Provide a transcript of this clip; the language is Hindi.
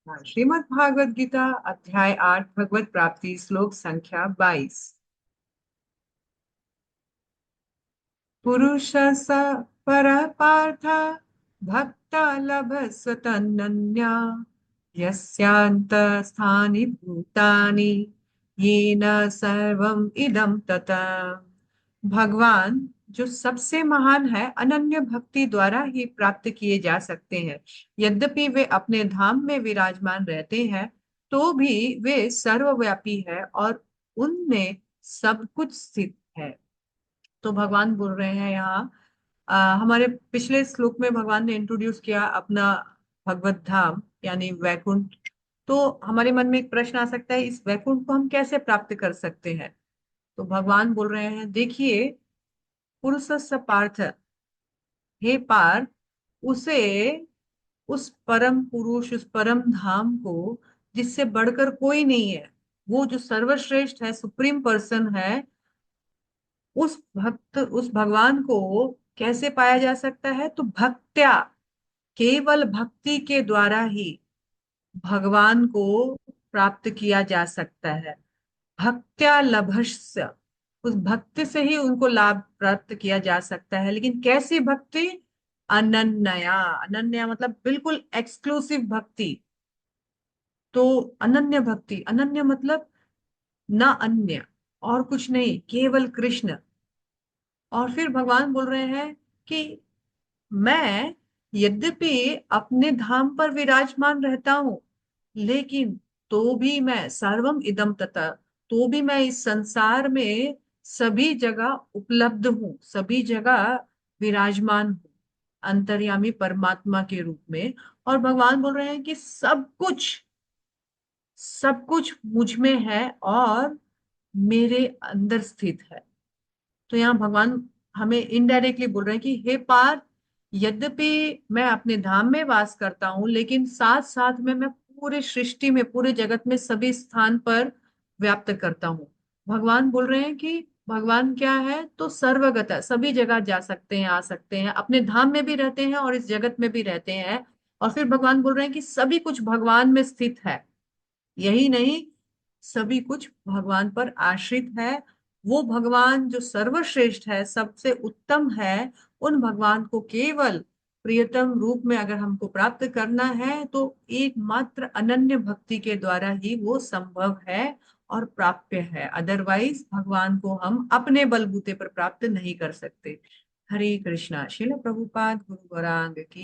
श्रीमद् भागवत गीता अध्याय 8 भगवत प्राप्ति श्लोक संख्या 22। पुरुष स पर पार्थ भक्ता लभस्व तन्नन्या यस्यान्त स्थानि भूतानि येन सर्वम इदम तथा। भगवान जो सबसे महान है अनन्य भक्ति द्वारा ही प्राप्त किए जा सकते हैं। यद्यपि वे अपने धाम में विराजमान रहते हैं तो भी वे सर्वव्यापी है और उनमें सब कुछ स्थित है। तो भगवान बोल रहे हैं यहाँ, हमारे पिछले श्लोक में भगवान ने इंट्रोड्यूस किया अपना भगवत धाम यानी वैकुंठ। तो हमारे मन में एक प्रश्न आ सकता है, इस वैकुंठ को हम कैसे प्राप्त कर सकते हैं। तो भगवान बोल रहे हैं, देखिए, पुरुषस्य पार्थ, हे पार्थ, उसे, उस परम पुरुष, उस परम धाम को जिससे बढ़कर कोई नहीं है, वो जो सर्वश्रेष्ठ है, सुप्रीम पर्सन है, उस भगवान को कैसे पाया जा सकता है। तो भक्त्या, केवल भक्ति के द्वारा ही भगवान को प्राप्त किया जा सकता है। भक्त्या लभस्य, उस भक्ति से ही उनको लाभ प्राप्त किया जा सकता है। लेकिन कैसी भक्ति? अनन्या, अनन्या मतलब बिल्कुल एक्सक्लूसिव भक्ति। तो अनन्य भक्ति, अनन्य मतलब न अन्य, और कुछ नहीं, केवल कृष्ण। और फिर भगवान बोल रहे हैं कि मैं यद्यपि अपने धाम पर विराजमान रहता हूं, लेकिन तो भी मैं सर्वम इदम तथा, तो भी मैं इस संसार में सभी जगह उपलब्ध हूँ, सभी जगह विराजमान हूँ, अंतर्यामी परमात्मा के रूप में। और भगवान बोल रहे हैं कि सब कुछ मुझ में है और मेरे अंदर स्थित है। तो यहाँ भगवान हमें इनडायरेक्टली बोल रहे हैं कि हे पार्थ, यद्यपि मैं अपने धाम में वास करता हूँ, लेकिन साथ साथ में मैं पूरे सृष्टि में, पूरे जगत में सभी स्थान पर व्याप्त करता हूँ। भगवान बोल रहे हैं कि भगवान क्या है, तो सर्वगत है, सभी जगह जा सकते हैं, आ सकते हैं, अपने धाम में भी रहते हैं और इस जगत में भी रहते हैं। और फिर भगवान बोल रहे हैं कि सभी कुछ भगवान में स्थित है। यही नहीं, सभी कुछ भगवान पर आश्रित है। वो भगवान जो सर्वश्रेष्ठ है, सबसे उत्तम है, उन भगवान को केवल प्रियतम रूप में अगर हमको प्राप्त करना है तो एकमात्र अनन्य भक्ति के द्वारा ही वो संभव है और प्राप्य है। अदरवाइज भगवान को हम अपने बलबूते पर प्राप्त नहीं कर सकते। हरे कृष्णा। श्रील प्रभुपाद गुरु गौरांग की